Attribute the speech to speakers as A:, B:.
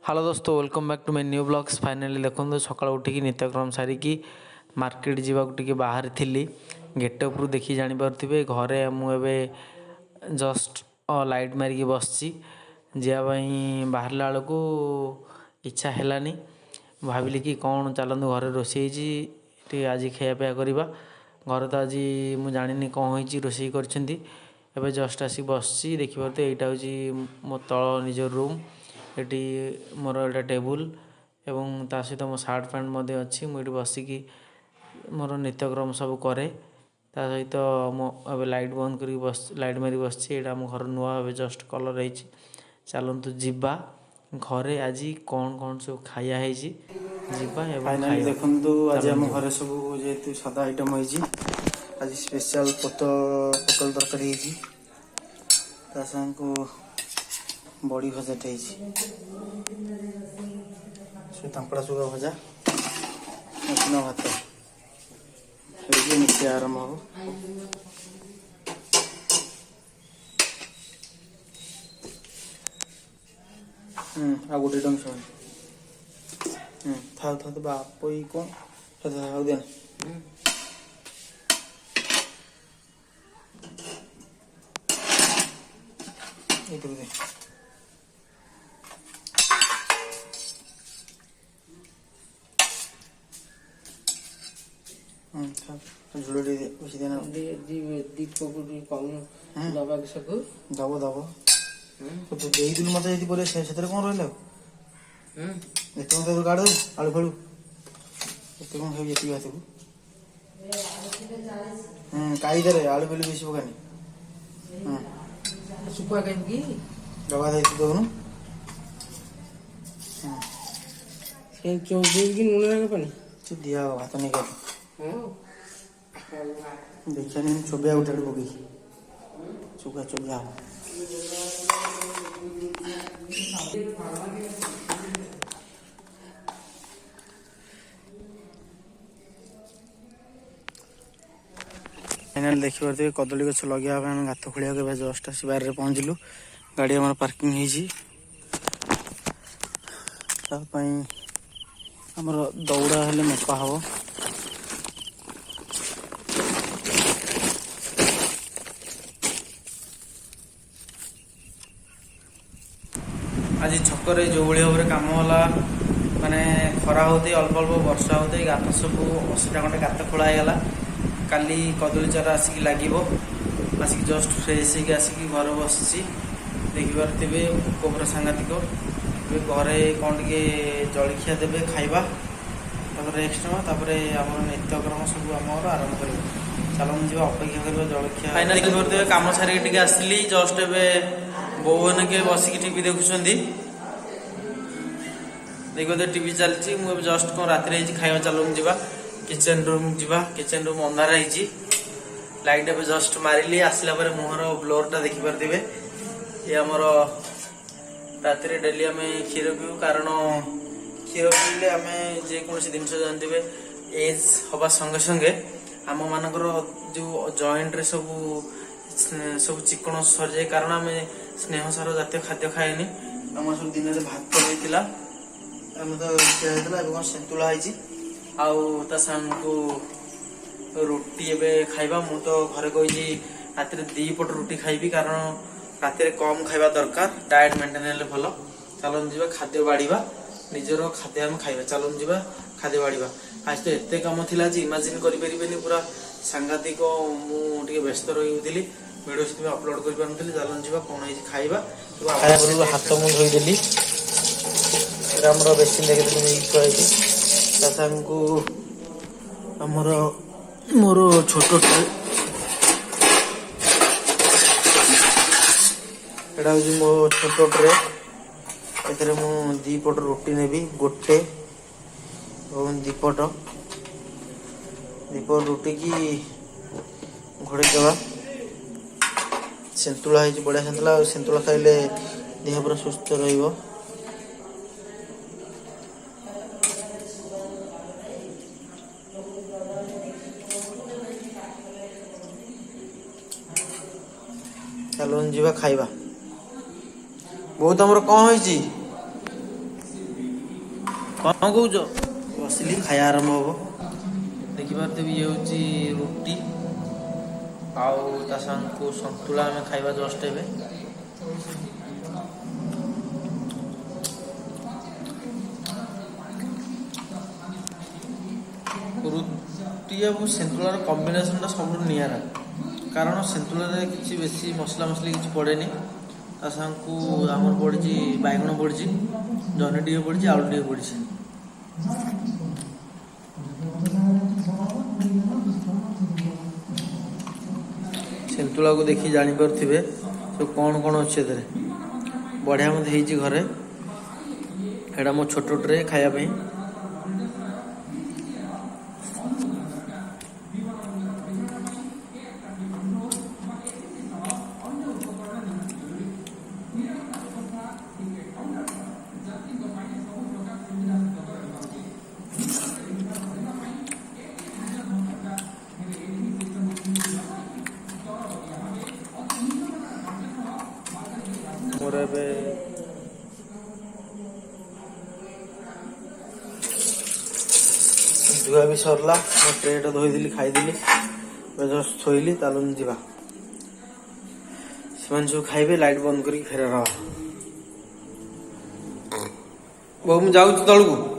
A: Hello दोस्तों welcome back to my new blogs. Finally देखो सकाल उठिकी नित्यक्रम सारिकी मार्केट जावाक बाहर थी गेटअप देखी जानीपे घरे मुझे जस्ट लाइट मारिकी बसची जावाई बाहर बेलू इच्छा है भाविली कि कौन चलतु घरे रोषे आज खायापिया करवा घर तो आज मुझे जानी कौन हो रोषे कर जस्ट आसी बसची देखिए यहाँ हूँ मो तल निज रूम एटी मोर एटा टेबुल एवं ता सहित मो सार्ट पैंट अच्छी मुझे बसिकी मोर नित्यक्रम सब करे ता सहित मो लाइट बंद कर बस लाइट मारी बस आम घर नुआ जस्ट कलर है चलतु जीवा घरे आज कौन कौन सब खाया है
B: फाइनाली देखु आज आम घर सब जेहेतु सादा आइटम होती आज स्पेशल पोटल तरकारी को बड़ी भजाटे तांपड़ा सुगा भजा मसला भात मिसे आरंभ हो आ गोटे डंग था था बाप कौन देना दे झुल बसी देना
C: दीप को कम दबा सब
B: दब दब तो देलु मत जी बोले से कौन रहा एत मत गाड़ आलू फालू एत कौन खाई ये हाथ कईदे आलू फालू बेसी पकानी
C: सुखा कहीं
B: दबा दे दौनु
C: चौबीस नून पानी
B: दिया भात नहीं कर देखिए नहीं चोबिया गोटे पकई चुका चोबिया फाइनाल देखिए कदली गछ लगे गात खोलिया जस्ट आस बारे पहुँचलु गाड़ी आम पार्किंग आमर दौड़ा हेले मपा हम आज छकरे जो भाई भाव में कम होला माने खरा होते अल्प अल्प वर्षा होते गात सब 80टा खंडे गात खोला गला काली कदली चारा आसिक लगे आसिक जस्ट फ्रेश हो आसिक घर बसी देखिपे कोबरा सांघातिक घरे कौन टे जलखिया देवे खाइबा नेक्स्ट आम नित्यक्रम सब आम आरंभ कर चलो मुझे अपेक्षा कर जलखिया फाइनाल देखिए कम सारिक आसली जस्ट ए बो के बसिक टीवी देखुं देखिए टीवी चलती मुझे जस्ट कौन राति खाଇବା चलो जा किचन रूम अंधार है लाइट ए जस्ट मारिली आसला मुहर ब्लोरटा देखिपे ये आमर राति डेली आम क्षीर पीऊ कारण क्षीर पीले आम जेकोसी जिन जानते एज हवा संगे संगे आम मानकर जो जॉइंट रे सब चिकन सर जाए कारण आम स्नेह सार जातीय खाद्य खाएनि आम सब दिन में भात होता आम तो सतुला है सांग को रुटी एवं खाइबा मु तो घरे कही राति 2 पट रुटी खाइबी कारण राति कम खाइबा दरकार डाएट मेंटेन हेले भल चलन जा खाद्य बाढ़ा निजर खाद्य आम खाइबा चलन जा खाद्य बाढ़ा आज तो एत कम थिला जे इमेजिन करें पूरा सांघातिक मुझे व्यस्त रही भिडियो से अपलोड कर पारे चलन जा कौन है खाइबा खाया हाथ मुझे धोईदेली बेसिन देखिए को आमर मोर छोट एटा हूँ मो छोट ट्रे एथरे मु 2 पट रोटी नेबी गोटे और 2 पट रोटी की घोड़े देवा सेंतुला है बढ़िया सेंतुला सेंतुला खाइले देह पूरा सुस्थ रहिबो चलो जीवा खाइबा बहुत आमर कौन हो କ'ଣ କହୁଛ? ବସିଲି, ଖାଇବା ଆରମ୍ଭ ହବ। ଦେଖିପାରୁଥିବେ ଇଏ ହେଉଛି ରୁଟି ଆଉ ତା ସାଙ୍ଗକୁ ସନ୍ତୁଳା ଆମେ ଖାଇବା ଜଷ୍ଟ ଏବେ। ରୁଟି ଆଉ ସନ୍ତୁଳାର କମ୍ବିନେସନଟା ସବୁଠୁ ନିଆରା, କାରଣ ସନ୍ତୁଳାରେ କିଛି ବେଶୀ ମସଲା ମସଲି କିଛି ପଡ଼େନି। ତା ସାଙ୍ଗକୁ ଆମର ପଡ଼ିଛି ବାଇଗଣ ପଡ଼ିଛି, ଜହ୍ନି ଟିକେ ପଡ଼ିଛି, ଆଳୁ ଟିକେ ପଡ଼ିଛି। ସନ୍ତୁଳାକୁ ଦେଖି ଜାଣିପାରୁଥିବେ ସବୁ କ'ଣ କ'ଣ ଅଛି ଏଥିରେ। ବଢ଼ିଆ ମତେ ହେଇଛି ଘରେ। ଏଇଟା ମୋ ଛୋଟ ଟ୍ରେ ଖାଇବା ପାଇଁ। ମୋର ଏବେ ଧୁଆ ବି ସରିଲା, ମୋ ଟ୍ରେଟା ଧୋଇଦେଲି, ଖାଇଦେଲି, ଏବେ ଜଷ୍ଟ ଥୋଇଲି। ଚାଲୁନ ଯିବା, ସେମାନେ ସବୁ ଖାଇବେ, ଲାଇଟ୍ ବନ୍ଦ କରିକି ଫେରାର ହବା। ବୋଉ ମୁଁ ଯାଉଛି ତଳକୁ।